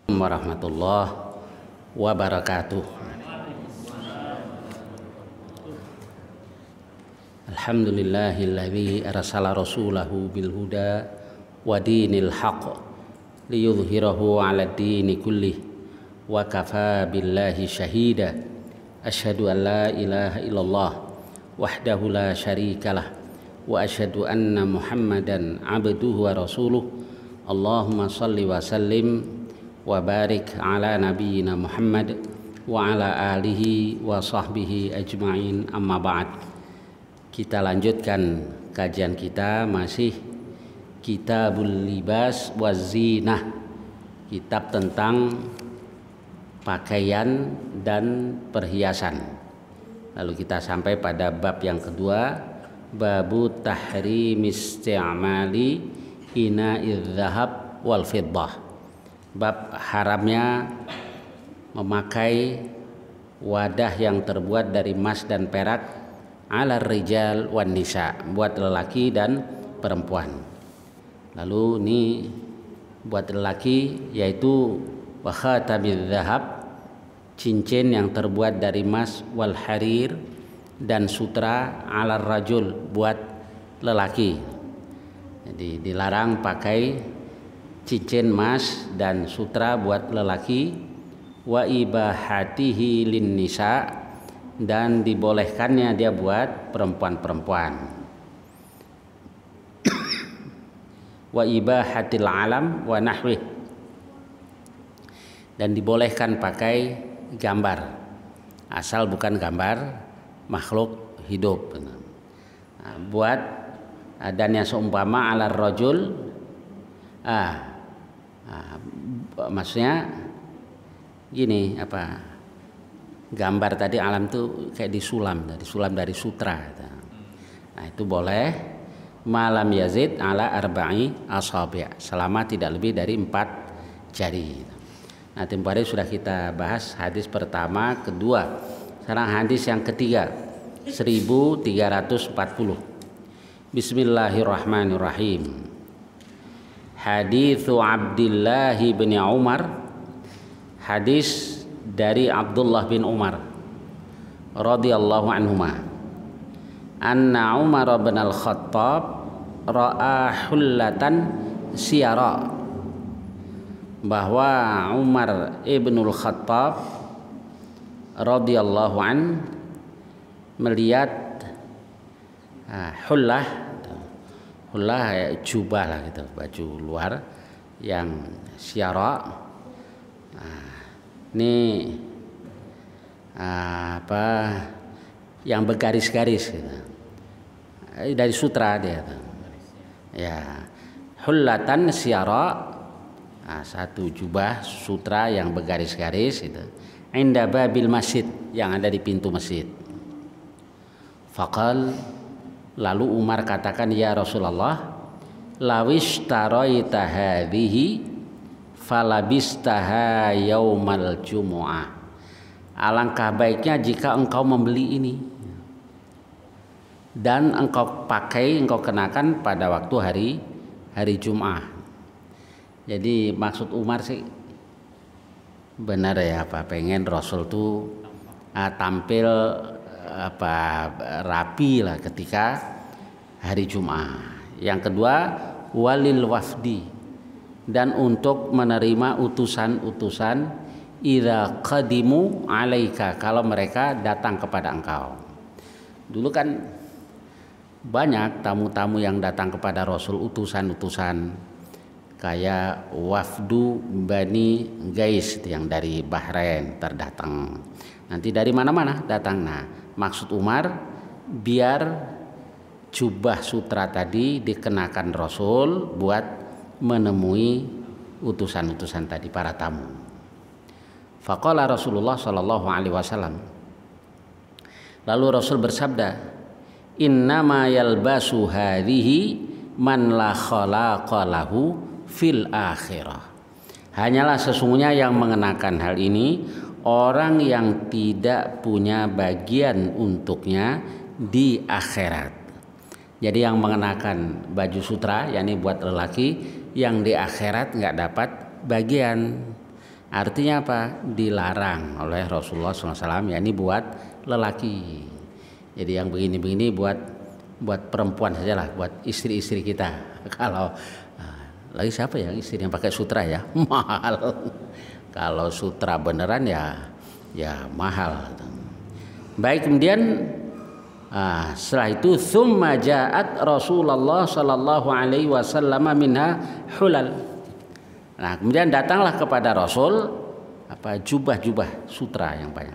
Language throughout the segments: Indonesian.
Warahmatullahi wabarakatuh. Alhamdulillahilladzi arsala rasulahu bil huda wa dinil haqq liyudhhirahu 'ala dini kullih wa kafa billahi syahida. Asyhadu an la ilaha illallah wahdahu la syarikalah wa asyhadu anna Muhammadan 'abduhu wa rasuluh. Allahumma shalli wa sallim wa barik ala nabiyyina Muhammad wa ala alihi wa sahbihi ajma'in, amma ba'd. Kita lanjutkan kajian kita, masih Kitabul Libas wa Zinah, kitab tentang pakaian dan perhiasan. Lalu kita sampai pada bab yang kedua, babu tahrim isti'mali ina'iz zahab wal fiddah. Bab haramnya memakai wadah yang terbuat dari emas dan perak ala rijal wan nisa, buat lelaki dan perempuan. Lalu ini buat lelaki yaitu wa khatamiz zahab, cincin yang terbuat dari emas, wal harir, dan sutra ala rajul, buat lelaki. Jadi dilarang pakai cincin emas dan sutra buat lelaki, wa ibahatihi lin nisa, dan dibolehkannya dia buat perempuan-perempuan. Wa ibahatil alam wa nahwih, dan dibolehkan pakai gambar asal bukan gambar makhluk hidup. Nah, buat dan yang seumpama ala rajul, maksudnya gini, gambar tadi alam tuh kayak disulam dari sutra. Nah, itu boleh malam yazid ala arba'i asabi', selama tidak lebih dari 4 jari. Nah, tempoh hari sudah kita bahas hadis pertama, kedua. Sekarang hadis yang ketiga, 1340. Bismillahirrahmanirrahim. Hadithu Abdullah bin Umar, hadis dari Abdullah bin Umar radhiyallahu anhuma, anna Umar bin al-Khattab ra'a hullatan siyara, bahwa Umar ibnul Khattab radhiyallahu an melihat hullah jubah lah gitu, baju luar yang syara. Ini yang bergaris-garis gitu. Dari sutra dia. Ya, hullatan syara, satu jubah sutra yang bergaris-garis itu. Inda babil masjid, yang ada di pintu masjid. Faqal, lalu Umar katakan, ya Rasulullah, lawish taraita hadhihi falabistaha yaumal jumu'ah. Alangkah baiknya jika engkau membeli ini dan engkau kenakan pada waktu hari Jum'ah. Jadi maksud Umar sih benar ya, pengen Rasul tuh tampil rapi lah ketika hari Jum'ah. Yang kedua, walil wafdi, dan untuk menerima utusan-utusan idza qadimu alaika, kalau mereka datang kepada engkau. Dulu kan banyak tamu-tamu yang datang kepada Rasul, utusan-utusan kayak wafdu Bani Gais yang dari Bahrain terdatang. Nanti dari mana-mana datang. Nah, maksud Umar biar jubah sutra tadi dikenakan Rasul buat menemui utusan-utusan tadi, para tamu. Faqala Rasulullah sallallahu alaihi wasallam, lalu Rasul bersabda, innama yalbasu hadhihi man la khalaqa lahu fil akhirah. Hanyalah sesungguhnya yang mengenakan hal ini orang yang tidak punya bagian untuknya di akhirat. Jadi yang mengenakan baju sutra, yakni buat lelaki, yang di akhirat nggak dapat bagian. Artinya apa? Dilarang oleh Rasulullah SAW, ya ini buat lelaki. Jadi yang begini-begini buat perempuan sajalah, buat istri-istri kita. Kalau lagi siapa ya istri yang pakai sutra ya? Mahal. Kalau sutra beneran ya mahal. Baik, kemudian setelah itu tsumma ja'at Rasulullah sallallahu alaihi wasallam minha hulal. Nah, kemudian datanglah kepada Rasul jubah-jubah sutra yang banyak.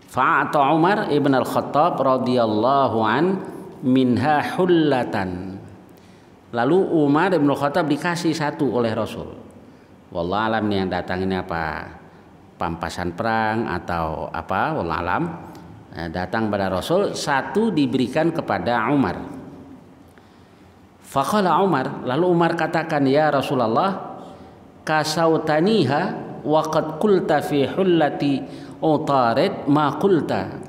Fa'ata Umar ibn al-Khattab radhiyallahu an minha hullatan. Lalu Umar ibn al-Khattab dikasih satu oleh Rasul. Wallahu alam, nih yang datang ini apa? Pampasan perang atau apa? Wallahu alam. Datang pada Rasul, satu diberikan kepada Umar. Faqala Umar, lalu Umar katakan, ya Rasulullah, kasautaniha wa qad qulta fi hullati utarid ma qulta.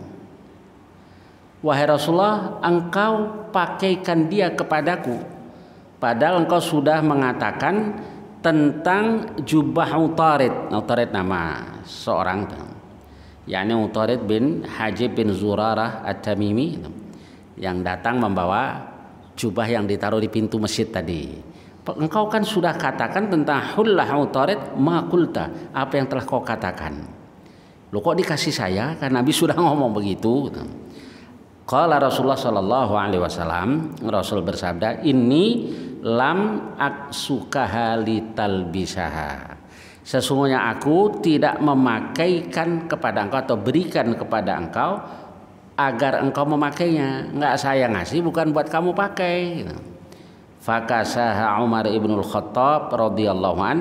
Wahai Rasulullah, engkau pakaikan dia kepadaku, padahal engkau sudah mengatakan tentang jubah Utarid. Utarid nama seorang, yakni Utarid bin Hajib bin Zurarah At-Tamimi, yang datang membawa jubah yang ditaruh di pintu masjid tadi. Engkau kan sudah katakan tentang hullah Utarid ma qulta, apa yang telah kau katakan. Loh, kok dikasih saya? Kan Nabi sudah ngomong begitu. Qala Rasulullah sallallahu alaihi wasallam, Rasul bersabda, ini lam aksukaha litalbisaha. Sesungguhnya aku tidak memakaikan kepada engkau atau berikan kepada engkau agar engkau memakainya. Enggak, saya ngasih bukan buat kamu pakai. Fakasaha Umar ibn al-Khattab radhiyallahu an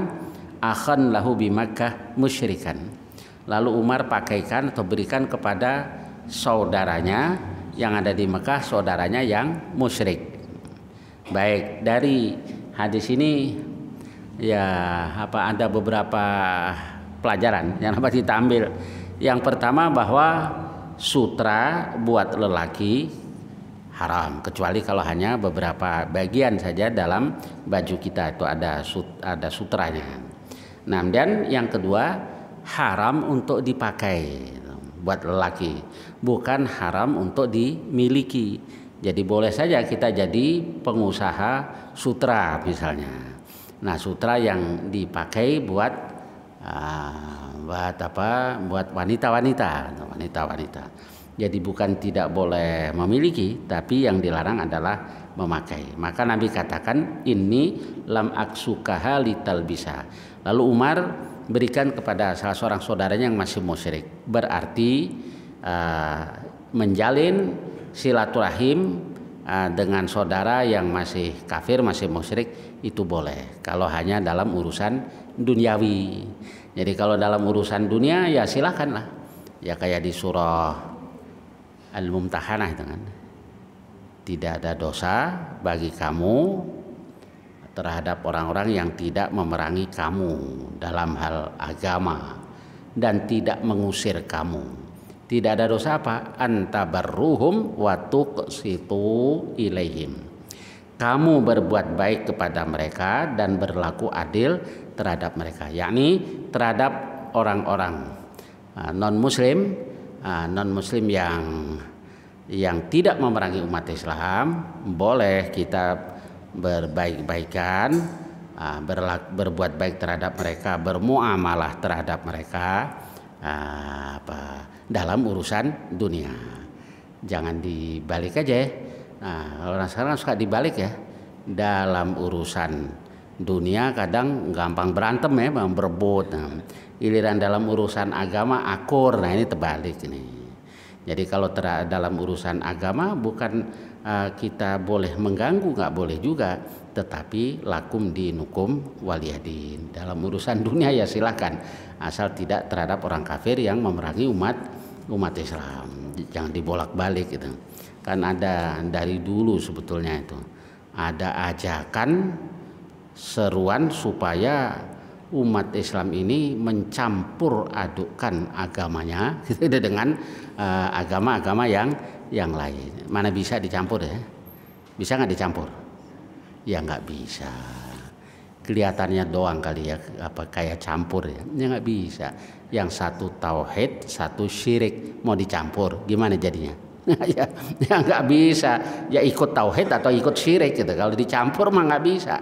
akhan lahu bi Makkah musyrikan. Lalu Umar pakaikan atau berikan kepada saudaranya yang ada di Mekah, saudaranya yang musyrik. Baik, dari hadis ini ya ada beberapa pelajaran yang dapat kita ambil. Yang pertama, bahwa sutra buat lelaki haram, kecuali kalau hanya beberapa bagian saja dalam baju kita itu ada sutranya. Nah, dan yang kedua, haram untuk dipakai buat lelaki, bukan haram untuk dimiliki. Jadi boleh saja kita jadi pengusaha sutra misalnya. Nah, sutra yang dipakai buat buat wanita-wanita. Jadi bukan tidak boleh memiliki, tapi yang dilarang adalah memakai. Maka Nabi katakan, ini lam aksukaha litalbisa. Lalu Umar berikan kepada salah seorang saudaranya yang masih musyrik. Berarti menjalin silaturahim dengan saudara yang masih kafir, masih musyrik, itu boleh kalau hanya dalam urusan duniawi. Jadi kalau dalam urusan dunia ya silakanlah. Ya kayak di surah Al-Mumtahanah itu kan, tidak ada dosa bagi kamu terhadap orang-orang yang tidak memerangi kamu dalam hal agama dan tidak mengusir kamu. Tidak ada dosa apa? Antabarruhum wa tuqsitu ilaihim. Kamu berbuat baik kepada mereka dan berlaku adil terhadap mereka, yakni terhadap orang-orang non-muslim yang tidak memerangi umat Islam. Boleh kita berbaik-baikan, berbuat baik terhadap mereka, bermuamalah terhadap mereka dalam urusan dunia. Jangan dibalik aja. Orang sekarang suka dibalik ya. Dalam urusan dunia kadang gampang berantem ya, berebut. Giliran dalam urusan agama akur. Nah, ini terbalik ini. Jadi kalau dalam urusan agama bukan kita boleh mengganggu, nggak boleh juga, tetapi lakum dinukum waliyadin. Dalam urusan dunia ya silakan, asal tidak terhadap orang kafir yang memerangi umat Islam. Jangan dibolak-balik gitu. Kan ada dari dulu sebetulnya itu ada ajakan seruan supaya umat Islam ini mencampur adukkan agamanya dengan agama-agama yang lain. Mana bisa dicampur ya? Bisa nggak dicampur? Ya nggak bisa. kelihatannya doang kali ya, apa kayak campur ya. Ya nggak bisa. Yang satu tauhid, satu syirik, mau dicampur gimana jadinya? Ya nggak bisa. Ya ikut tauhid atau ikut syirik gitu. Kalau dicampur mah nggak bisa.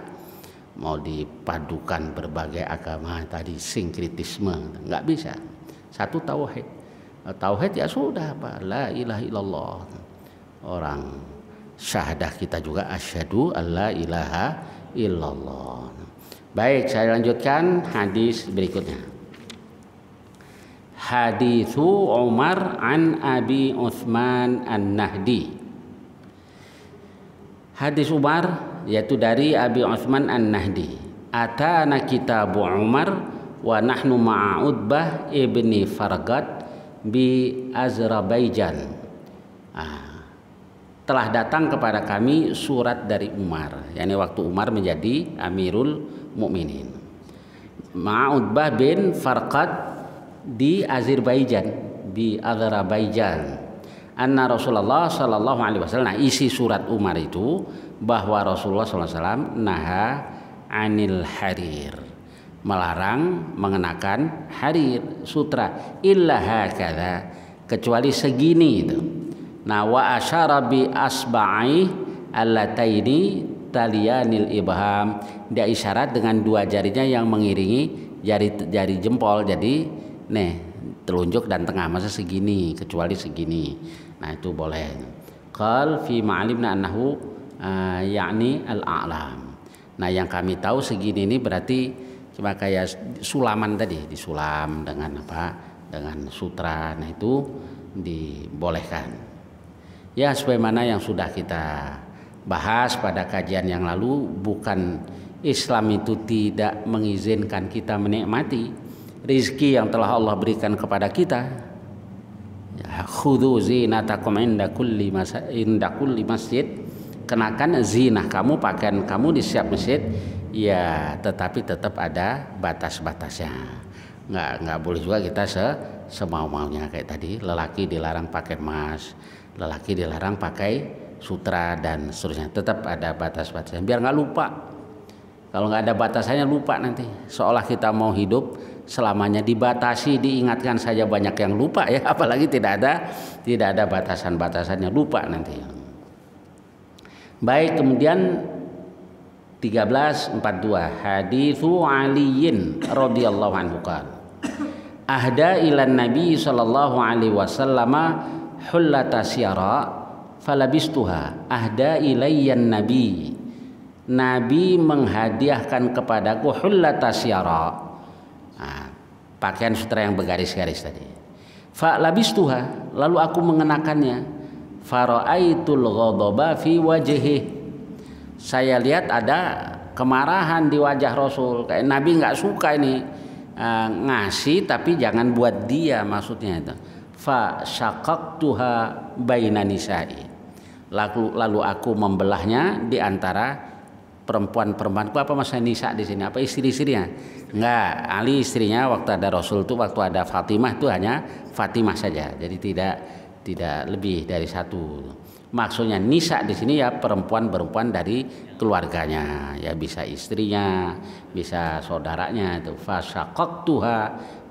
Mau dipadukan berbagai agama tadi sinkritisme nggak bisa. Satu tauhid. Tauhid ya sudah apa? La ilaha illallah. Orang syahadah kita juga asyhadu alla ilaha illallah. Baik, saya lanjutkan hadis berikutnya. Haditsu Umar an Abi Utsman An-Nahdi. Hadis Umar yaitu dari Abi Utsman An-Nahdi. Atana kitabu Umar wa nahnu ma'a Utbah ibni Farqad bi Azerbaijan. Telah datang kepada kami surat dari Umar, yakni waktu Umar menjadi Amirul Mukminin. Ma'utbah bin Farqad di Azerbaijan, Anna Rasulullah sallallahu alaihi wasallam. Nah, isi surat Umar itu bahwa Rasulullah sallallahu alaihi wasallam naha anil harir, melarang mengenakan harir, sutra, illa hakadha, kecuali segini itu. Nah, wa asyara bi asba'i allataini taliyanil ibham, dia isyarat dengan dua jarinya yang mengiringi jari jempol, jadi nih telunjuk dan tengah, masa segini kecuali segini. Nah, itu boleh. Qal fi ma'alimna annahu yakni al-a'lam. Nah, yang kami tahu segini ini berarti cuma kayak sulaman tadi, disulam dengan apa? Dengan sutra. Nah, itu dibolehkan. Ya, sebagaimana yang sudah kita bahas pada kajian yang lalu, bukan Islam itu tidak mengizinkan kita menikmati rizki yang telah Allah berikan kepada kita. Ya, khudhu zinatakum inda kulli masjid, kenakan zinah kamu, pakaian kamu di setiap masjid. Ya, tetapi tetap ada batas-batasnya. Nggak boleh juga kita semau-maunya kayak tadi. Lelaki dilarang pakai emas, lelaki dilarang pakai sutra dan seterusnya. Tetap ada batas-batasnya biar nggak lupa. Kalau nggak ada batasannya lupa nanti. Seolah kita mau hidup selamanya dibatasi, diingatkan saja banyak yang lupa ya. Apalagi tidak ada batasan-batasannya, lupa nanti. Baik, kemudian 1342 haditsu Aliin radhiyallahu anhu qala ahda ilan nabi sallallahu alaihi wasallam hullata syara falabistuha ahda ilayyan nabi menghadiahkan kepadaku hullata syara, pakaian sutra yang bergaris-garis tadi. Falabistuha, lalu aku mengenakannya. Fara'aitul ghadaba fi wajhihi, saya lihat ada kemarahan di wajah Rasul, kayak Nabi nggak suka ini ngasih tapi jangan buat dia, maksudnya itu. Fa syaqaqtuha baina nisa'i, lalu aku membelahnya di antara perempuan-perempuanku. Apa maksudnya nisa di sini? Apa istri-istrinya? Enggak, Ali istrinya waktu ada Rasul itu, waktu ada Fatimah itu hanya Fatimah saja, jadi tidak lebih dari satu. Maksudnya nisa di sini ya perempuan-perempuan dari keluarganya, ya bisa istrinya, bisa saudaranya itu. Fasyaqaqtuha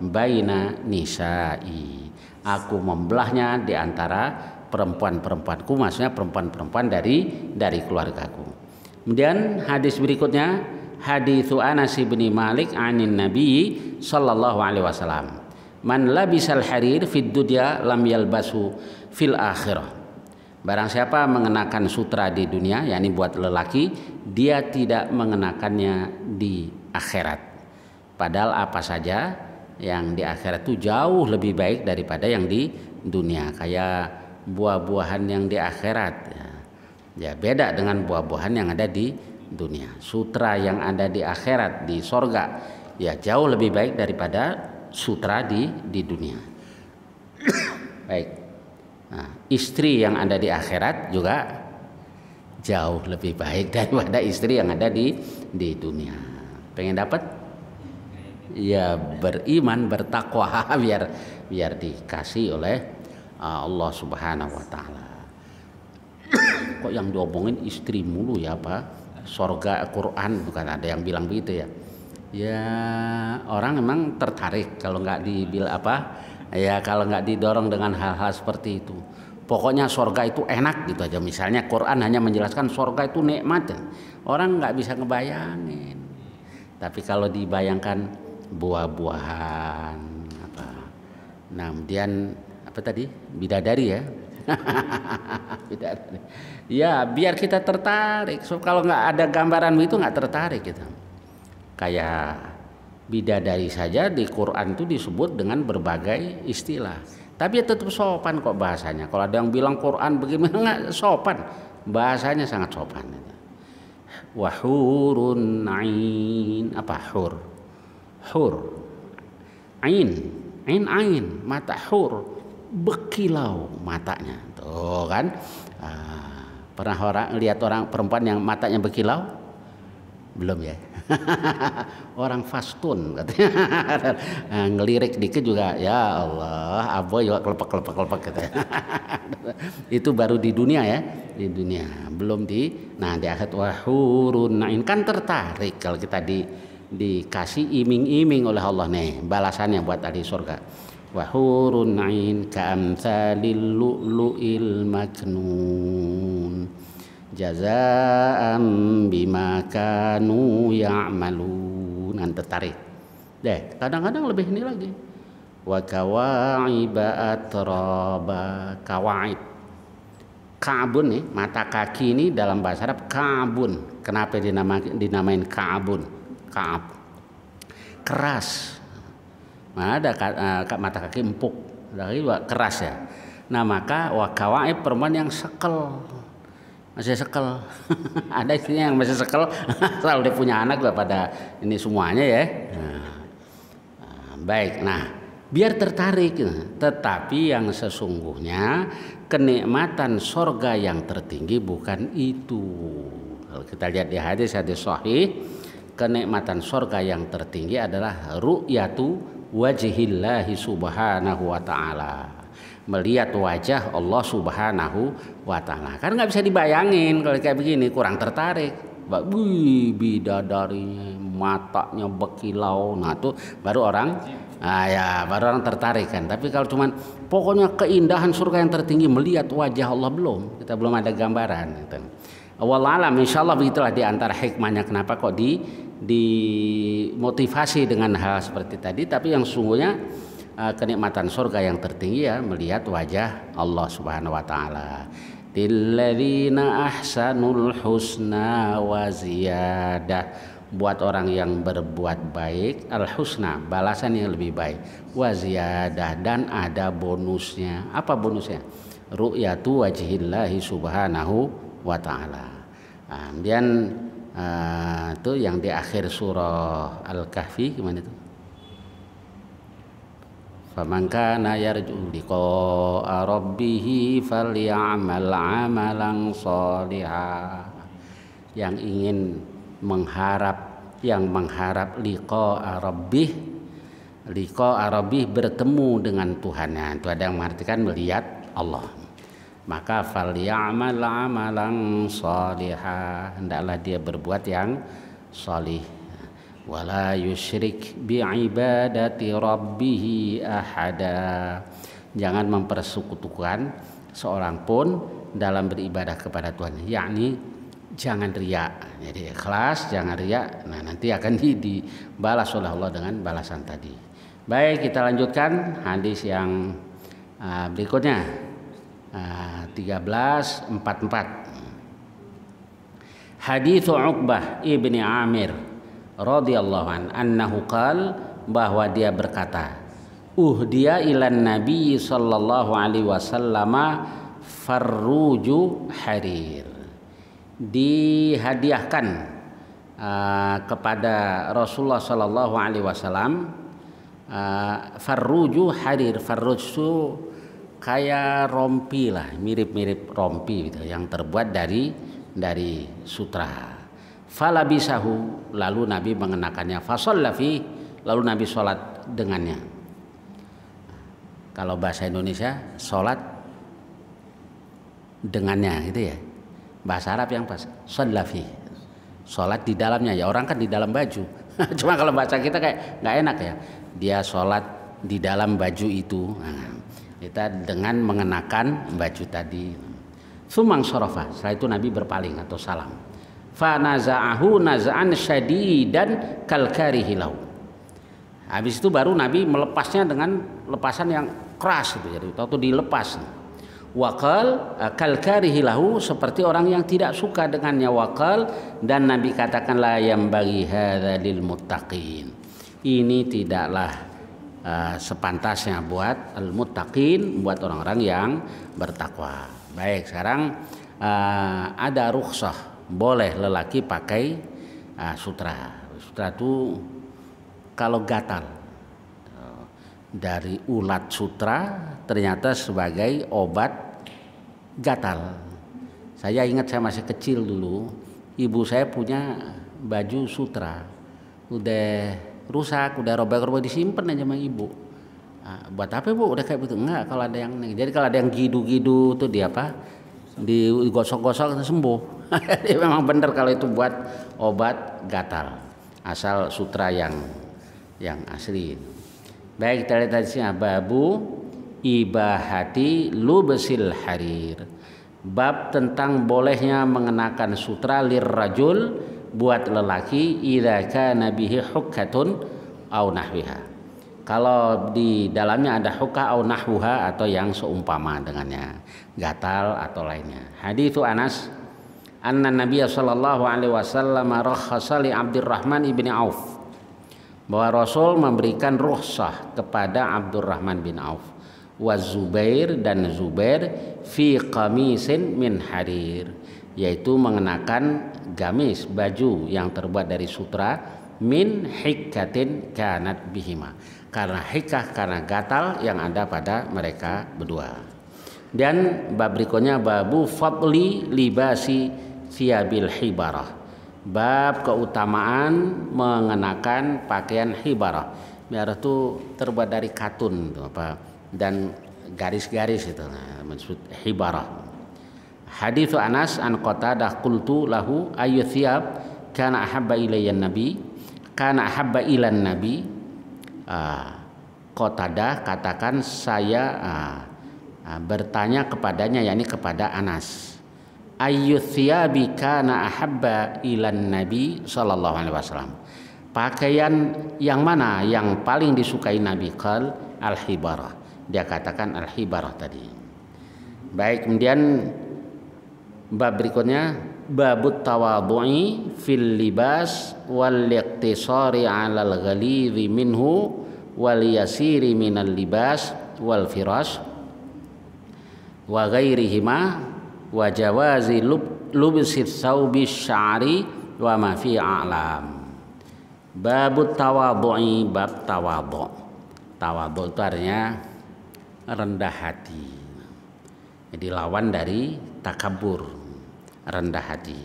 baina nisa'i, aku membelahnya di antara perempuan-perempuanku, maksudnya perempuan-perempuan dari keluargaku. Kemudian hadis berikutnya haditsu Anas bin Malik anin Nabi sallallahu alaihi wasallam, man labisal harir fid dunya lam yalbasu fil akhirah. Barang siapa mengenakan sutra di dunia, yakni buat lelaki, dia tidak mengenakannya di akhirat. Padahal apa saja yang di akhirat itu jauh lebih baik daripada yang di dunia. Kayak buah-buahan yang di akhirat ya beda dengan buah-buahan yang ada di dunia. Sutra yang ada di akhirat, di sorga, ya jauh lebih baik daripada sutra di dunia. Baik. Nah, istri yang ada di akhirat juga jauh lebih baik daripada istri yang ada di dunia. Pengen dapat? Ya beriman, bertakwa biar dikasih oleh Allah Subhanahu wa taala. Kok yang diomongin istri mulu ya, Pak? sorga Quran, bukan ada yang bilang begitu ya. Ya orang memang tertarik kalau nggak kalau nggak didorong dengan hal-hal seperti itu. Pokoknya sorga itu enak gitu aja. Misalnya Quran hanya menjelaskan sorga itu nikmat, orang nggak bisa ngebayangin. Tapi kalau dibayangkan buah-buahan apa, nah kemudian apa tadi, bidadari ya, bidadari. Ya biar kita tertarik. So, kalau nggak ada gambaran itu nggak tertarik gitu. Kayak bidadari saja di Quran itu disebut dengan berbagai istilah. Tapi ya tetap sopan kok bahasanya. Kalau ada yang bilang Quran bagaimana, nggak sopan, bahasanya sangat sopan. Wahurun ain, apa hur? Hur, ain, mata hur, berkilau matanya. Tuh kan, pernah lihat orang perempuan yang matanya berkilau? Belum ya? Orang fastun katanya. Ngelirik dikit juga ya Allah, aboy juga kelepek gitu. Itu baru di dunia ya, di dunia, belum di akhirat. Wahurun nain, kan tertarik kalau kita dikasih iming-iming oleh Allah nih balasannya buat ahli surga. Wahurun nain ka'amsalil lu'lu'il maknun jazaa'an bima kanu ya'malun. Tertarik deh. Kadang-kadang lebih ini lagi, wa kawa'iba atraba. Kawaib, ka'bun nih, mata kaki ini dalam bahasa Arab ka'bun. Kenapa dinamain ka'bun? Ka'ab, keras. Mana ada mata kaki empuk, dari keras ya. Nah maka wa kawaib, perempuan yang sekel, masih sekel. Ada istrinya yang masih sekel. Selalu dia punya anak gak pada ini semuanya ya. Baik, nah biar tertarik. Tetapi yang sesungguhnya kenikmatan sorga yang tertinggi bukan itu. Kalau kita lihat di hadis sahih, kenikmatan sorga yang tertinggi adalah ru'yatu wajhillahi subhanahu wa ta'ala, melihat wajah Allah subhanahu wa ta'ala. Kan nggak bisa dibayangin kalau kayak begini, kurang tertarik. Bidadarinya matanya berkilau, nah tuh baru orang tertarik kan. Tapi kalau cuman pokoknya keindahan surga yang tertinggi, melihat wajah Allah, kita belum ada gambaran gitu. Wallahualam, insyaallah begitulah di antara hikmahnya kenapa kok dimotivasi dengan hal seperti tadi. Tapi yang sungguhnya kenikmatan surga yang tertinggi ya melihat wajah Allah Subhanahu wa taala. Lilladzina ahsanul husna wa ziyadah, buat orang yang berbuat baik, al husna, balasan yang lebih baik, wa ziyadah, dan ada bonusnya. Apa bonusnya? Ru'yatu wajhillahi subhanahu wa ta'ala. Kemudian itu yang di akhir surah Al-Kahfi gimana itu? Faman kana yarju liqa'a rabbih falyamal 'amalan shalihan. Yang ingin mengharap liqa'a rabbih, bertemu dengan Tuhannya. Itu ada yang mengartikan melihat Allah. Maka falyamal 'amalan shalihan, hendaklah dia berbuat yang salih. Wala yusyrik bi'ibadati rabbih ahada, jangan mempersekutukan seorang pun dalam beribadah kepada Tuhan, yakni jangan riya. Jadi ikhlas, jangan riya. Nah nanti akan dibalas oleh Allah dengan balasan tadi. Baik, kita lanjutkan hadis yang berikutnya, 1344. Hadits Uqbah ibni Amir radhiyallahu anhu qal, bahwa dia berkata, uhdiya ilan nabi sallallahu alaihi wasallam farruju harir, dihadiahkan kepada Rasulullah sallallahu alaihi wasallam farruju harir. Farruj itu kayak rompi lah, mirip-mirip rompi gitu, yang terbuat dari sutra. Falabisahu, lalu Nabi mengenakannya. Fasalla fi, lalu Nabi sholat dengannya. Kalau bahasa Indonesia sholat dengannya gitu ya. Bahasa Arab yang pas, shalla fi, sholat di dalamnya. Ya orang kan di dalam baju. Cuma kalau bahasa kita kayak nggak enak ya. Dia sholat di dalam baju itu. Nah, kita dengan mengenakan baju tadi. Sumang sorofa. Setelah itu Nabi berpaling atau salam. Fa naza'ahu naza'an syadidan kal karihi lahu. Habis itu baru Nabi melepasnya dengan lepasan yang keras gitu. Jadi waktu dilepas. Waqal kal karihi lahu, seperti orang yang tidak suka dengannya. Waqal, dan Nabi katakan la yambaghi hadza lil muttaqin. Ini tidaklah sepantasnya buat al muttaqin, buat orang-orang yang bertakwa. Baik, sekarang ada rukhsah, boleh lelaki pakai sutra. Sutra itu kalau gatal dari ulat sutra ternyata sebagai obat gatal. Saya ingat saya masih kecil dulu, ibu saya punya baju sutra, udah rusak, udah robek-robek, disimpan aja sama ibu. Nah, buat apa bu? Udah kayak begitu? Enggak, kalau ada yang, jadi kalau ada yang gidu-gidu tuh dia apa? Digosok-gosok sembuh. Jadi memang benar kalau itu buat obat gatal, asal sutra yang asli. Baik, kita lihat tadi sini babu ibahati lubsil harir. Bab tentang bolehnya mengenakan sutra lirrajul, buat lelaki, idza kana bihi hukkatun au nahwiha. Kalau di dalamnya ada hukah au nahwuha, atau yang seumpama dengannya, gatal atau lainnya. Hadits Anas anna Nabiy sallallahu alaihi wasallam rakhasa li Abdurrahman ibni Auf, bahwa Rasul memberikan rukhsah kepada Abdurrahman bin Auf, wa Zubair dan Zubair, fi qamisin min harir, yaitu mengenakan gamis, baju yang terbuat dari sutra, min hikkatin kanat bihima, karena hikah, karena gatal yang ada pada mereka berdua. Dan bab berikutnya babu fadli libasi thiyabil hibarah, bab keutamaan mengenakan pakaian hibarah. Biar itu terbuat dari katun apa dan garis-garis itu, maksud hibarah. Hadits Anas an Qatadah qultu lahu ayu thiyab kana ahabba ilayyan nabi, kana ahabba ilan nabi. Qatadah katakan, saya bertanya kepadanya, yakni kepada Anas, ayu thiyabi kana ahabba ilan nabi sallallahu alaihi wasallam, pakaian yang mana yang paling disukai Nabi? Qal al-hibarah, dia katakan al-hibarah tadi. Baik, kemudian bab berikutnya babut tawadhu'i fil libas wal iqtisari 'alal ghalidhi minhu wal yasiri minal libas wal firash wa ghairihima wa jawazi lubsi thawbi sya'ri wa ma fi a'lam. Babut tawadhu'i, bab tawadhu. Tawadhu itu artinya rendah hati. Jadi lawan dari takabur, rendah hati.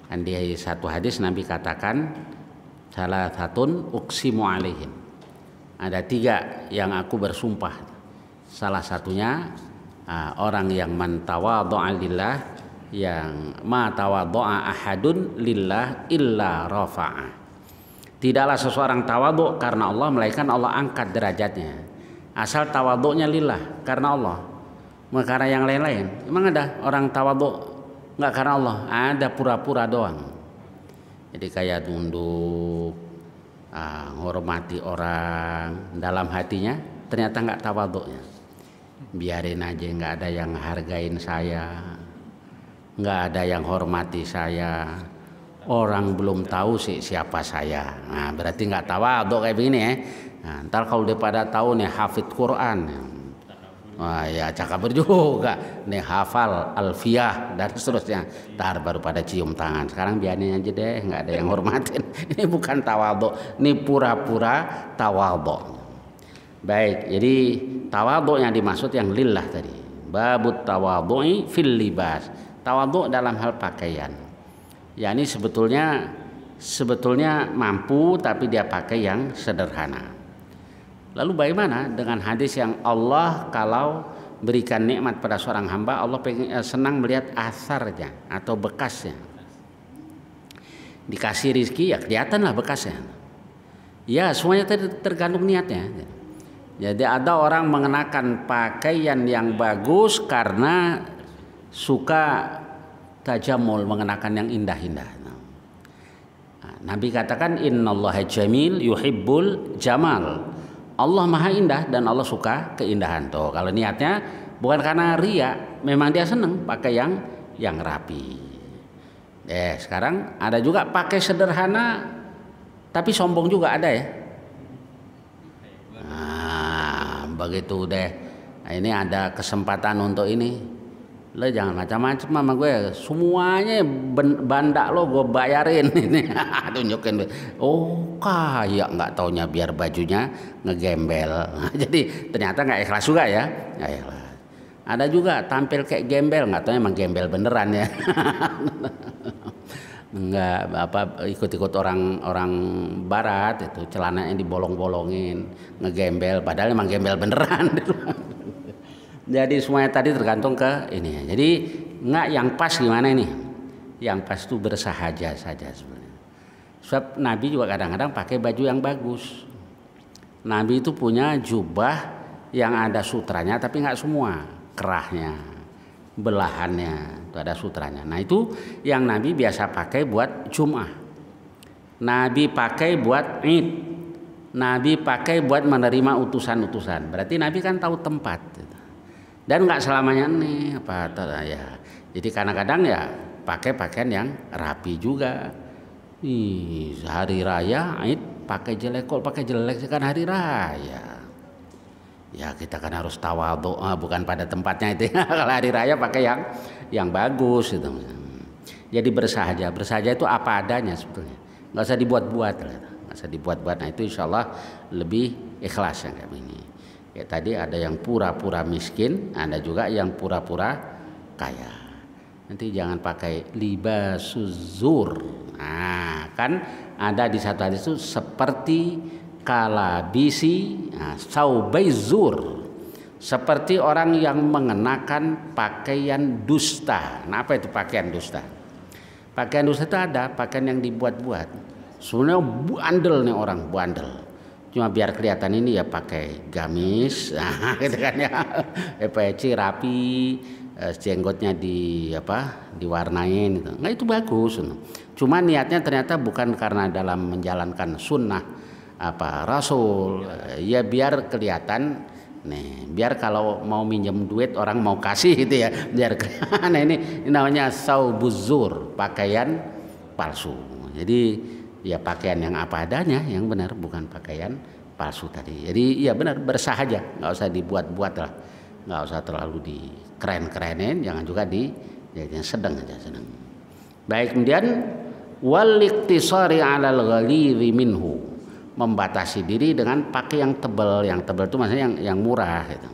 Dan di satu hadis Nabi katakan, salah satun uqsimu alaihim, ada 3 yang aku bersumpah. Salah satunya orang yang man tawadhu'a lillah, yang ma tawadhu'a ahadun lillah illa rafa'a. Tidaklah seseorang tawadhu karena Allah melainkan Allah angkat derajatnya. Asal tawadhu'nya lillah, karena Allah. Karena yang lain-lain, emang ada orang tawadhu nggak karena Allah? Ada pura-pura doang. Jadi kayak tunduk, menghormati orang, dalam hatinya ternyata nggak tawadhu'nya. Biarin aja, nggak ada yang hargain saya, nggak ada yang hormati saya, orang belum tahu sih siapa saya. Nah, berarti nggak tawadhu kayak begini ya. Nah, ntar kalau dia pada tahu nih hafid Quran, wah ya cakap juga nih, hafal alfiyah dan seterusnya, ntar baru pada cium tangan. Sekarang biarin aja deh, nggak ada yang hormatin. Ini bukan tawadhu, ini pura-pura tawadhu. Baik, jadi tawadhu yang dimaksud yang lillah tadi. Babut tawadhu'i fil libas, tawadhu dalam hal pakaian. Ya, ini sebetulnya mampu tapi dia pakai yang sederhana. Lalu bagaimana dengan hadis yang Allah kalau berikan nikmat pada seorang hamba, Allah senang melihat asarnya atau bekasnya. Dikasih rizki ya kelihatan lah bekasnya. Ya semuanya tergantung niatnya. Jadi ada orang mengenakan pakaian yang bagus karena suka tajamul, mengenakan yang indah-indah. Nabi katakan innallaha jamil yuhibbul jamal. Allah maha indah dan Allah suka keindahan. Tuh kalau niatnya bukan karena ria, memang dia seneng pakai yang rapi. Sekarang ada juga pakai sederhana tapi sombong juga ada ya. Nah, begitu deh. Nah, ini ada kesempatan untuk ini. Lo jangan macam-macam sama gue. Semuanya banda lo gue bayarin ini. Tunjukin. Oh kaya nggak taunya biar bajunya ngegembel. Jadi ternyata nggak ikhlas juga ya. Nggak ikhlas. Ada juga tampil kayak gembel, nggak tahu emang gembel beneran ya. Enggak ikut-ikut orang barat itu celananya dibolong-bolongin, ngegembel padahal emang gembel beneran. Jadi semuanya tadi tergantung ke ini. Jadi nggak yang pas gimana ini? Yang pas itu bersahaja saja sebenarnya. Sebab Nabi juga kadang-kadang pakai baju yang bagus. Nabi itu punya jubah yang ada sutranya tapi nggak semua. Kerahnya, belahannya itu ada sutranya. Nah itu yang Nabi biasa pakai buat Jum'ah. Nabi pakai buat Id. Nabi pakai buat menerima utusan-utusan. Berarti Nabi kan tahu tempat. Dan nggak selamanya nih ya. Jadi kadang-kadang ya pakai pakaian yang rapi juga. Hari raya Id pakai jelek, kok pakai jelek kan hari raya. Ya kita kan harus tawadhu, bukan pada tempatnya itu. Kalau hari raya pakai yang bagus gitu. Jadi bersahaja itu apa adanya sebetulnya. Nggak usah dibuat-buat, nggak usah dibuat-buat. Nah itu insya Allah lebih ikhlas yang kayak ini. Ya tadi ada yang pura-pura miskin, ada juga yang pura-pura kaya. Nanti jangan pakai libasuzur. Nah kan ada di satu hadis itu seperti kalabisi saubaizur, seperti orang yang mengenakan pakaian dusta. Nah apa itu pakaian dusta? Pakaian dusta itu ada pakaian yang dibuat-buat. Sebenarnya bandel nih orang, bandel. Cuma biar kelihatan ini ya pakai gamis, nah, gitu kan ya, peci rapi, jenggotnya diwarnain gitu. Nah itu bagus. Cuma niatnya ternyata bukan karena dalam menjalankan sunnah Rasul, ya biar kelihatan nih, biar kalau mau minjem duit orang mau kasih gitu ya, biar nah ini namanya saubuzur, pakaian palsu. Jadi ya pakaian yang apa adanya yang benar, bukan pakaian palsu tadi. Jadi ya benar bersahaja, nggak usah dibuat-buat lah, nggak usah terlalu dikeren-kerenin, jangan juga yang sedang aja sedang. Baik, kemudian wal iktisari 'alal ghalidhi minhu, membatasi diri dengan pakai yang tebal itu maksudnya yang murah gitu.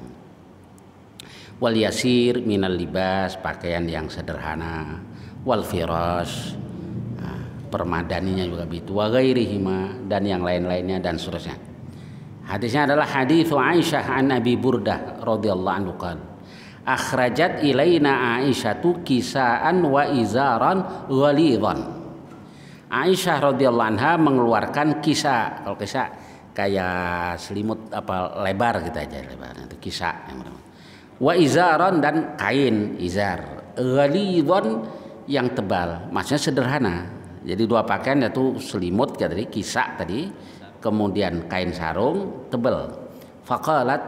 Wal yasir minal libas, pakaian yang sederhana. Wal firas, permadaninya juga begitu. Wa ghairihima, dan yang lain-lainnya dan seterusnya. Hadisnya adalah hadis Aisyah an Abi Burdah radhiyallahu anhu qala akhrajat ilaina Aisyatu kisaan wa izaran ghalidhan. Aisyah radhiyallahu anha mengeluarkan kisah. Kalau kisah kayak selimut lebar gitu aja, lebar itu kisah yang pertama. Wa izaran, dan kain izar. Ghalidhan yang tebal, maksudnya sederhana. Jadi dua pakaian yaitu selimut tadi, kisah tadi, kemudian kain sarung tebal. Faqalat,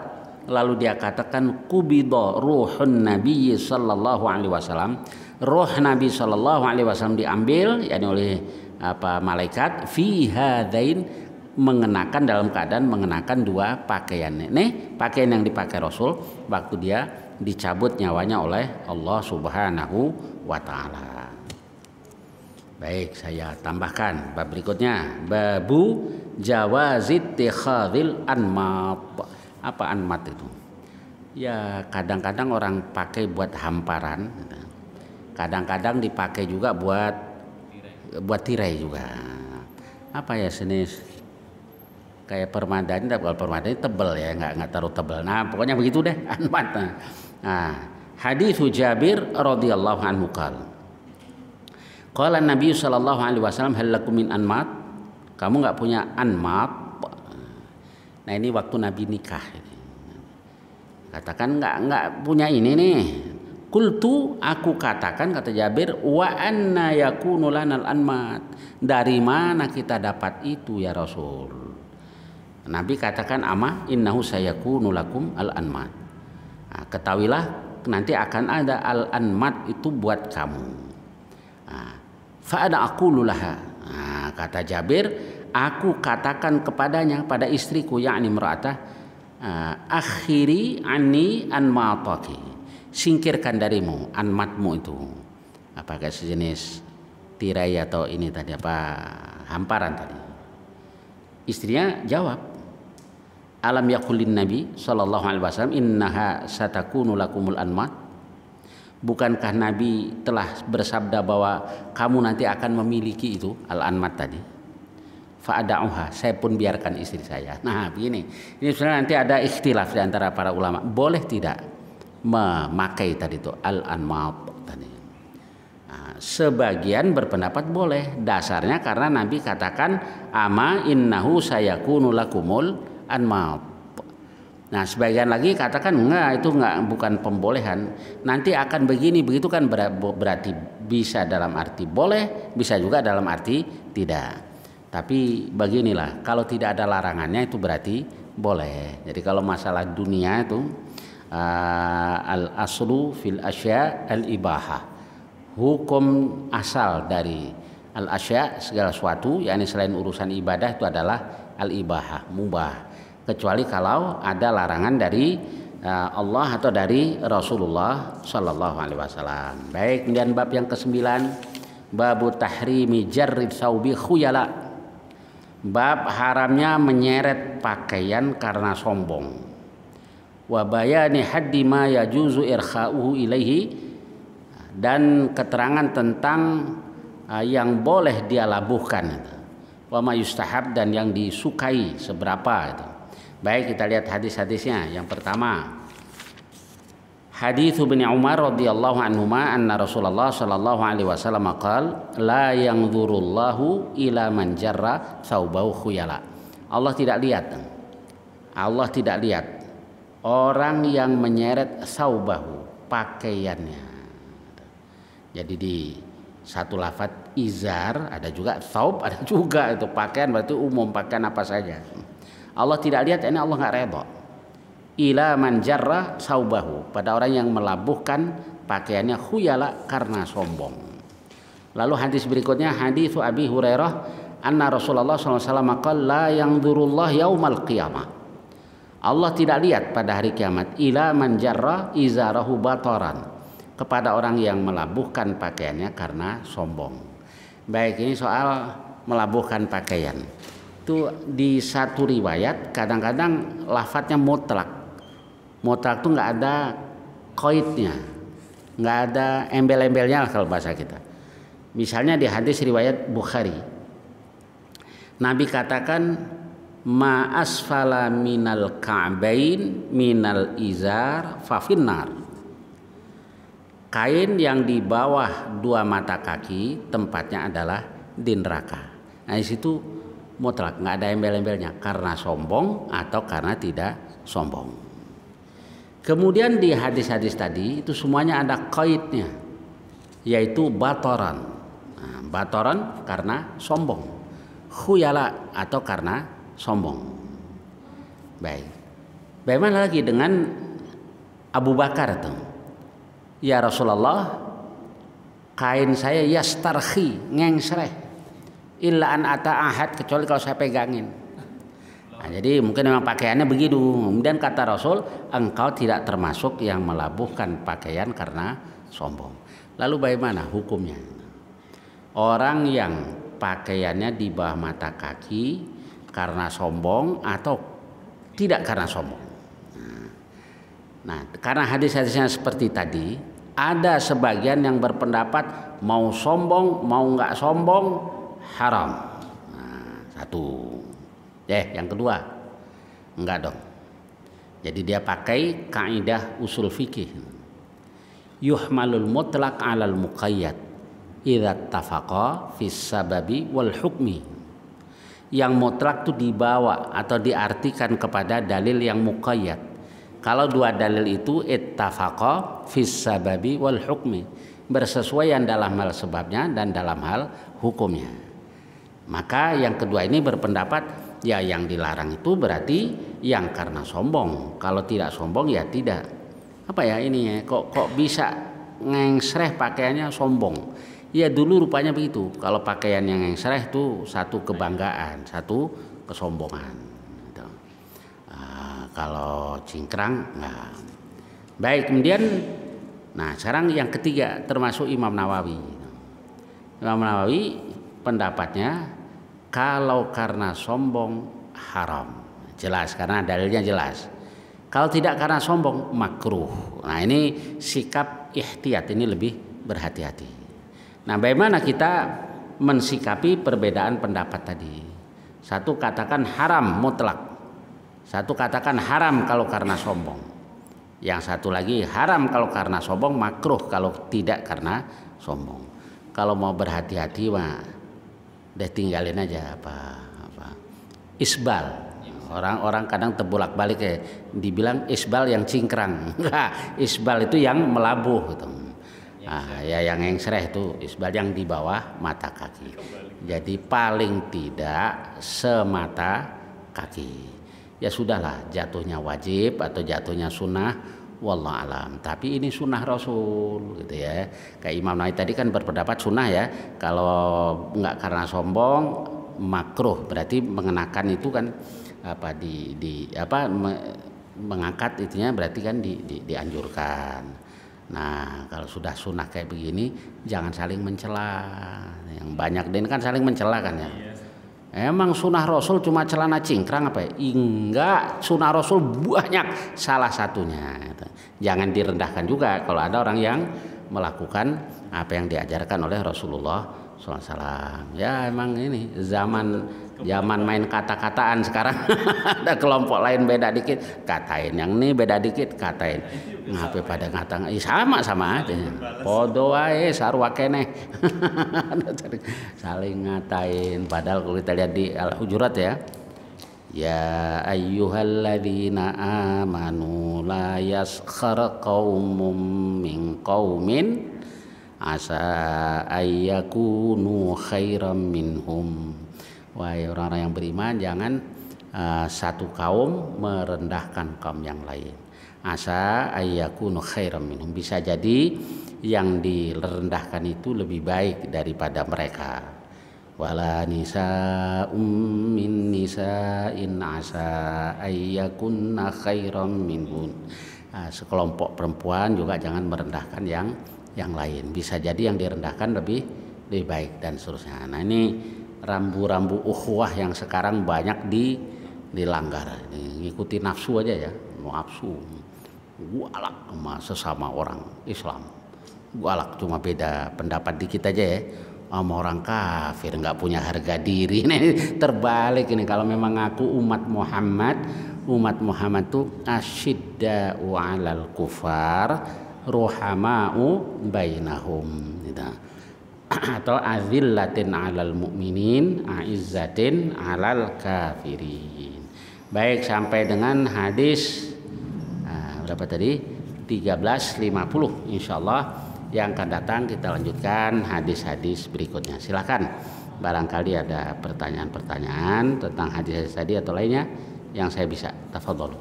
lalu dia katakan qubida ruhun Nabi sallallahu alaihi wasallam. Roh Nabi sallallahu alaihi wasallam diambil yakni oleh malaikat fi hadain, mengenakan dalam keadaan mengenakan dua pakaian. Nih pakaian yang dipakai Rasul waktu dia dicabut nyawanya oleh Allah Subhanahu wa taala. Baik, saya tambahkan bab berikutnya, babu jawazit tikhadil anmat. Apa anmat itu? Ya kadang-kadang orang pakai buat hamparan, kadang-kadang dipakai juga buat tirai juga. Apa ya jenis kayak permadani, tapi kalau permadani tebel ya, nggak terlalu tebel. Nah pokoknya begitu deh anmat. Nah hadis Jabir radhiyallahu anhu qala Qala Nabi sallallahu alaihi wasallam hal lakum min anmat? Kamu nggak punya anmat? Nah ini waktu Nabi nikah. Katakan nggak punya ini nih. Qultu, aku katakan, kata Jabir, wa anna yakunu lanal anmat. Dari mana kita dapat itu ya Rasul? Nabi katakan, ama innahu sayakunu lakum al anmat. Nah, ketahuilah nanti akan ada al anmat itu buat kamu. Nah, fa ana aqulu laha. Nah, kata Jabir, aku katakan kepadanya, pada istriku, yakni imra'atah, akhiri anni anmataki. Singkirkan darimu anmatmu itu. Apakah sejenis tirai atau ini tadi apa, hamparan tadi. Istrinya jawab, alam yakulin Nabi sallallahu alaihi wasallam innaha satakunu lakumul anmat. Bukankah Nabi telah bersabda bahwa kamu nanti akan memiliki itu al-anmat tadi? Fa'ada'uha, saya pun biarkan istri saya. Nah begini, ini sebenarnya nanti ada ikhtilaf di antara para ulama, boleh tidak memakai tadi itu al-anmat tadi. Nah, sebagian berpendapat boleh, dasarnya karena Nabi katakan ama innahu sayakunu lakumul anmat. Nah sebagian lagi katakan enggak, itu bukan pembolehan, nanti akan begini begitu, kan berarti bisa dalam arti boleh, bisa juga dalam arti tidak. Tapi beginilah, kalau tidak ada larangannya itu berarti boleh. Jadi kalau masalah dunia itu al-aslu fil asya al-ibahah. Hukum asal dari al-asya segala sesuatu, yakni selain urusan ibadah, itu adalah al-ibahah, mubah. Kecuali kalau ada larangan dari Allah atau dari Rasulullah sallallahu alaihi wasallam. Baik, kemudian bab yang ke-9, babu tahrimi jarrid saubi khuyala. Bab haramnya menyeret pakaian karena sombong. Wa bayani haddi ma yajuzu irkha'uhu ilaihi, dan keterangan tentang yang boleh dia labuhkan, wa ma yustahab, dan yang disukai seberapa itu. Baik, kita lihat hadis-hadisnya. Yang pertama, hadis Ibnu Umar radhiyallahu anhuma anna Rasulullah sallallahu alaihi wasallam qala la yanzurullahu ila man jarra thawbahu khuyala. Allah tidak lihat orang yang menyeret saubahu, pakaiannya. Jadi di satu lafaz izar ada juga saub, ada juga itu pakaian, berarti umum pakaian apa saja. Allah tidak lihat, ini Allah nggak redha. Ila man jarra saubahu, pada orang yang melabuhkan pakaiannya khuyala, karena sombong. Lalu hadis berikutnya, hadis Abi Hurairah anna Rasulullah sallallahu alaihi wasallam qala la yanzurullah yaumal qiyamah. Allah tidak lihat pada hari kiamat ila man jarra izarahu bataran, kepada orang yang melabuhkan pakaiannya karena sombong. Baik, ini soal melabuhkan pakaian. Itu di satu riwayat kadang-kadang lafadznya mutlak. Mutlak itu nggak ada qaidnya, nggak ada embel-embelnya kalau bahasa kita. Misalnya di hadis riwayat Bukhari, Nabi katakan ma asfala minal ka'bain minal izar fafinnar. Kain yang di bawah dua mata kaki tempatnya adalah di neraka. Nah di situ mutlak, nggak ada embel-embelnya, karena sombong atau karena tidak sombong. Kemudian di hadis-hadis tadi itu semuanya ada qaidnya, yaitu batoran. Nah, batoran karena sombong, khuyala atau karena sombong. Baik, bagaimana lagi dengan Abu Bakar itu? Ya Rasulullah, kain saya yastarhi, ngengsreh, illa an ata ahad, kecuali kalau saya pegangin. Nah, jadi mungkin memang pakaiannya begitu. Kemudian kata Rasul, engkau tidak termasuk yang melabuhkan pakaian karena sombong. Lalu bagaimana hukumnya? Orang yang pakaiannya di bawah mata kaki karena sombong atau tidak karena sombong. Nah, karena hadis-hadisnya seperti tadi, ada sebagian yang berpendapat mau sombong mau nggak sombong haram. Nah, satu. Yang kedua, enggak dong. Jadi dia pakai kaidah usul fikih. Yuhmalul mutlaq 'alal muqayyad. idza tafaqa fis sababi wal hukmi. Yang mutlak itu dibawa atau diartikan kepada dalil yang muqayyad. Kalau dua dalil itu ittafaqa fis sababi wal hukmi, bersesuaian dalam hal sebabnya dan dalam hal hukumnya. Maka yang kedua ini berpendapat ya yang dilarang itu berarti yang karena sombong. Kalau tidak sombong ya tidak. Apa ya ini ya, kok bisa ngengsreh pakaiannya sombong. Ya dulu rupanya begitu. Kalau pakaian yang ngengsreh itu satu kebanggaan, satu kesombongan. Gitu. Kalau cingkrang enggak. Baik, kemudian nah sekarang yang ketiga termasuk Imam Nawawi. Imam Nawawi pendapatnya kalau karena sombong haram. Jelas karena dalilnya jelas. Kalau tidak karena sombong makruh. Nah ini sikap ihtiyat, ini lebih berhati-hati. Nah bagaimana kita mensikapi perbedaan pendapat tadi? Satu katakan haram mutlak, satu katakan haram kalau karena sombong, yang satu lagi haram kalau karena sombong, makruh kalau tidak karena sombong. Kalau mau berhati-hati mah deh tinggalin aja apa isbal. Orang-orang kadang terbolak-balik ya, dibilang isbal yang cingkrang. Isbal itu yang melabuh gitu. Ya yang engsreh itu isbal yang di bawah mata kaki. Jadi paling tidak semata kaki. Ya sudahlah, jatuhnya wajib atau jatuhnya sunnah, wallahu alam. Tapi ini sunnah Rasul gitu ya. Kayak Imam Nawawi tadi kan berpendapat sunnah ya. Kalau nggak karena sombong makruh, berarti mengenakan itu kan mengangkat itunya berarti kan dianjurkan. Nah kalau sudah sunnah kayak begini jangan saling mencela. Yang banyak ini kan saling mencela kan ya. Emang sunnah Rasul cuma celana cingkrang apa ya? Enggak, sunnah Rasul banyak salah satunya. Jangan direndahkan juga kalau ada orang yang melakukan apa yang diajarkan oleh Rasulullah SAW. Ya emang ini zaman main kata-kataan sekarang. Ada kelompok lain beda dikit katain, yang ini beda dikit katain. Ngapain pada ngata sama aja. Podo wae sarua keneh. Saling ngatain, padahal kalau kita lihat di Al-Hujurat ya. Ya ayyuhalladzina amanu la yaskhar qaumun min qaumin asa ayyakunu khairam minhum. Wahai orang-orang yang beriman, jangan satu kaum merendahkan kaum yang lain. Asa ayyakunu khairam minhum, bisa jadi yang direndahkan itu lebih baik daripada mereka. Wala nisa'um min nisa'in asa ayyakunna khairam minhum. Sekelompok perempuan juga jangan merendahkan yang lain. Bisa jadi yang direndahkan lebih baik dan seterusnya. Nah ini rambu-rambu ukhuwah yang sekarang banyak dilanggar. Ngikuti nafsu aja ya, nafsu. Gualak sama sesama orang Islam. Gualak cuma beda pendapat dikit aja ya. Sama orang kafir nggak punya harga diri. Ini terbalik ini kalau memang ngaku umat Muhammad tuh asyidda'u 'alal kufar ruhama'u bainahum gitu. Atau azillatin 'alal mu'minin a'izzatin 'alal kafirin. Baik, sampai dengan hadis berapa tadi? 1350 insyaallah. Yang akan datang kita lanjutkan hadis-hadis berikutnya. Silakan barangkali ada pertanyaan-pertanyaan tentang hadis tadi atau lainnya yang saya bisa. Tafadhol.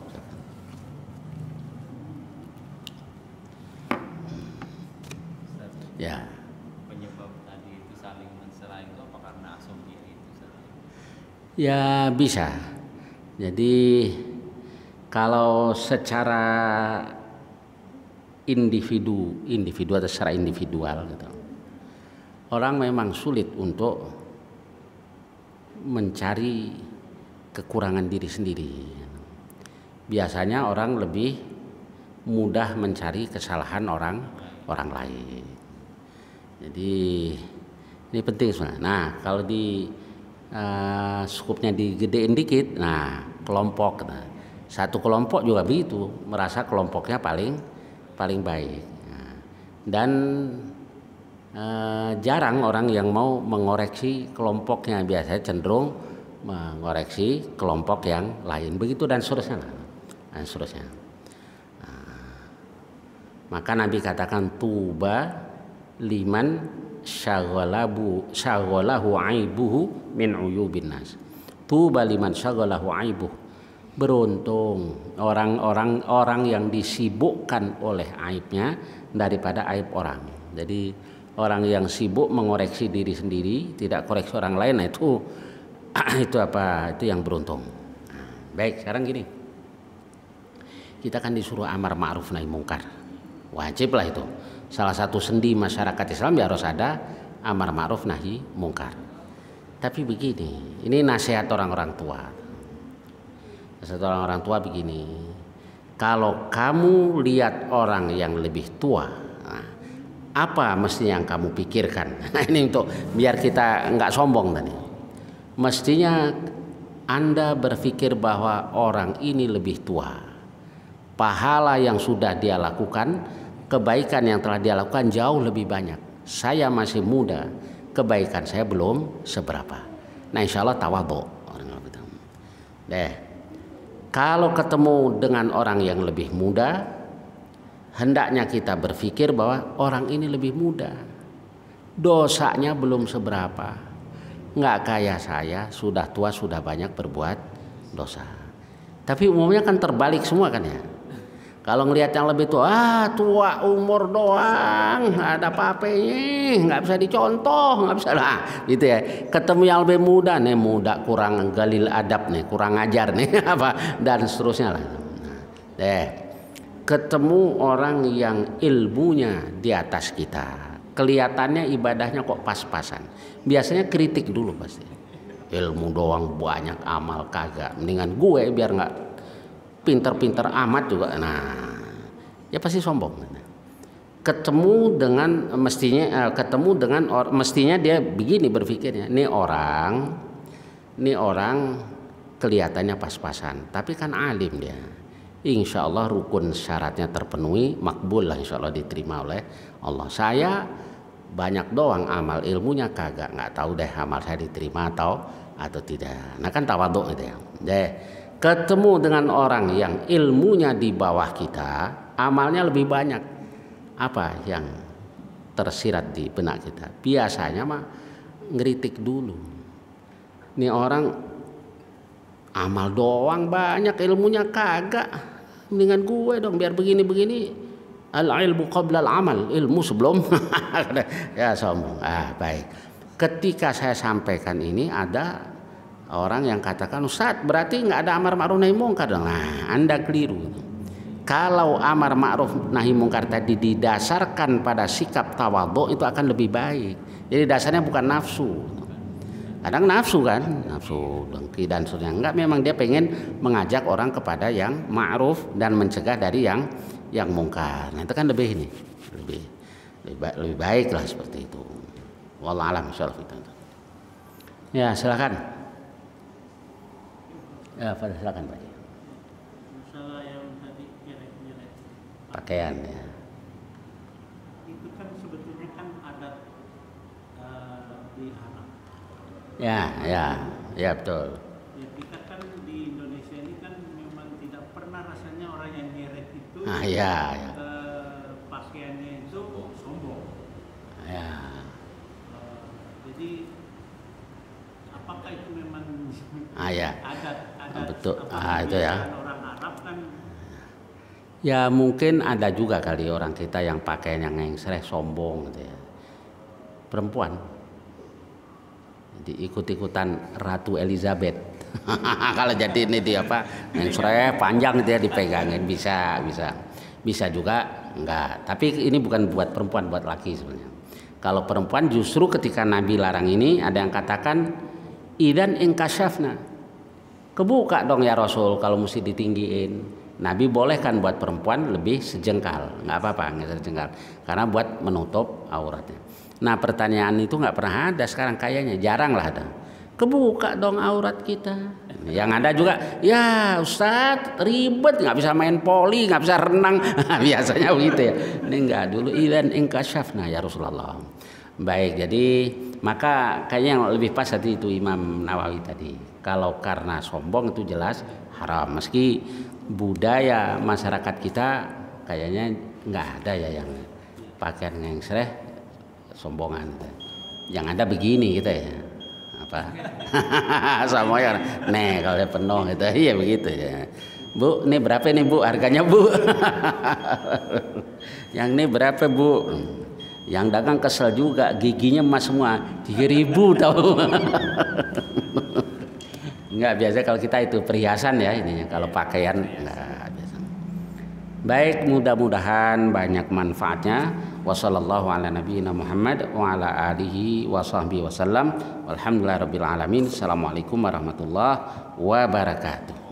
Ya. Penyebab tadi itu saling mencela itu apa karena asumsi itu? Ya bisa. Jadi kalau secara individu atau secara individual gitu, orang memang sulit untuk mencari kekurangan diri sendiri. Biasanya orang lebih mudah mencari kesalahan orang lain. Jadi ini penting sebenarnya. Nah kalau di skupnya digedein dikit, nah kelompok, satu kelompok juga begitu, merasa kelompoknya paling baik. Nah, dan jarang orang yang mau mengoreksi kelompoknya, biasanya cenderung mengoreksi kelompok yang lain, begitu dan seterusnya. Dan seterusnya. Maka Nabi katakan tuba liman syaghalahu aibuhu min uyubin nas. Tuba liman syaghalahu aibuhu. Beruntung orang yang disibukkan oleh aibnya daripada aib orang. Jadi orang yang sibuk mengoreksi diri sendiri, tidak koreksi orang lain, nah itu yang beruntung. Baik, sekarang gini. Kita kan disuruh amar ma'ruf nahi mungkar. Wajib lah itu. Salah satu sendi masyarakat Islam ya harus ada amar ma'ruf nahi mungkar. Tapi begini, ini nasihat orang-orang tua. Nasihat orang-orang tua begini. Kalau kamu lihat orang yang lebih tua, apa mestinya yang kamu pikirkan? Nah, ini untuk biar kita nggak sombong tadi. Mestinya Anda berpikir bahwa orang ini lebih tua. Pahala yang sudah dia lakukan, kebaikan yang telah dia lakukan jauh lebih banyak. Saya masih muda, kebaikan saya belum seberapa. Nah, insya Allah tawadhu. Kalau ketemu dengan orang yang lebih muda, hendaknya kita berpikir bahwa orang ini lebih muda, dosanya belum seberapa. Nggak kayak saya, sudah tua, sudah banyak berbuat dosa. Tapi umumnya kan terbalik semua kan ya. Kalau ngelihat yang lebih tua, tua umur doang, nggak ada apa-apanya, nggak bisa dicontoh, nggak bisa lah, gitu ya. Ketemu yang lebih muda nih, muda kurang galil adab nih, kurang ajar nih, apa dan seterusnya lah. Ketemu orang yang ilmunya di atas kita, kelihatannya ibadahnya kok pas-pasan. Biasanya kritik dulu pasti. Ilmu doang banyak, amal kagak. Mendingan gue biar nggak pinter-pinter amat juga. Nah, ya pasti sombong. Ketemu dengan mestinya dia begini berpikirnya. Ini orang kelihatannya pas-pasan, tapi kan alim dia. Insya Allah rukun syaratnya terpenuhi, makbul lah insya Allah, diterima oleh Allah. Saya banyak doang amal, ilmunya kagak, nggak tahu deh amal saya diterima atau tidak. Nah kan tawadhu gitu ya. Ketemu dengan orang yang ilmunya di bawah kita, amalnya lebih banyak, apa yang tersirat di benak kita? Biasanya mah ngeritik dulu. Ini orang amal doang banyak, ilmunya kagak. Mendingan gue dong biar begini-begini. Al-ilmu qabla al-amal, ilmu sebelum ya sombong. Baik. Ketika saya sampaikan ini, ada orang yang katakan, Ustaz berarti nggak ada amar ma'ruf nahi mungkar dong. Nah, Anda keliru. Kalau amar ma'ruf nahi mungkar tadi didasarkan pada sikap tawadhu, itu akan lebih baik. Jadi dasarnya bukan nafsu. Kadang nafsu kan, nafsu dengki dan sebagainya. Enggak, memang dia pengen mengajak orang kepada yang ma'ruf dan mencegah dari yang mungkar. Nah, itu kan lebih baik lah seperti itu. Wallahu a'lam bishawab. Ya, silakan. Ya, silakan Pak. Masalah yang tadi nyeret-nyeret Pakaian ya. itu kan sebetulnya kan adat di Arab. Ya betul. Ya, kita kan di Indonesia ini kan memang tidak pernah rasanya orang yang nyeret itu Ya. pakaiannya itu sombong. Ya. Jadi apakah itu memang Ya. adat Betul. apa Itu ya. orang Arab kan? Ya mungkin ada juga kali orang kita yang pakaian yang ngengsreh, sombong gitu ya. Perempuan diikut-ikutan Ratu Elizabeth. Kalau jadi ini dia apa, ngengsreh panjang dia dipegangin, bisa juga enggak. Tapi ini bukan buat perempuan, buat laki sebenarnya. Kalau perempuan justru ketika Nabi larang ini, ada yang katakan idan ingkasyafna, kebuka dong ya Rasul kalau mesti ditinggiin. Nabi bolehkan buat perempuan lebih sejengkal, nggak apa-apa, nggak sejengkal, karena buat menutup auratnya. Nah pertanyaan itu nggak pernah ada sekarang, kayaknya jarang lah ada. Kebuka dong aurat kita. Yang ada juga, ya Ustadz ribet, nggak bisa main poli, nggak bisa renang, biasanya begitu ya. Ini nggak dulu idan ingkasyafna ya Rasulullah. Baik, jadi maka kayaknya yang lebih pas tadi itu Imam Nawawi tadi. Kalau karena sombong itu jelas haram. Meski budaya masyarakat kita kayaknya nggak ada ya yang pakaian ngengsreh sombongan. Yang ada begini kita ya. Apa? Sama ya. Nih kalau dia penuh gitu. Iya begitu ya. Bu, ini berapa nih Bu harganya Bu? Yang ini berapa Bu? Yang dagang kesel juga, giginya emas semua, 3.000 tahu. Enggak, biasa kalau kita itu perhiasan ya ininya, kalau pakaian enggak biasa. Baik, mudah-mudahan banyak manfaatnya. Wassallallahu ala nabiyina Muhammad wa ala alihi wa sahbihi wasallam. Walhamdulillahirabbil alamin. Assalamualaikum warahmatullahi wabarakatuh.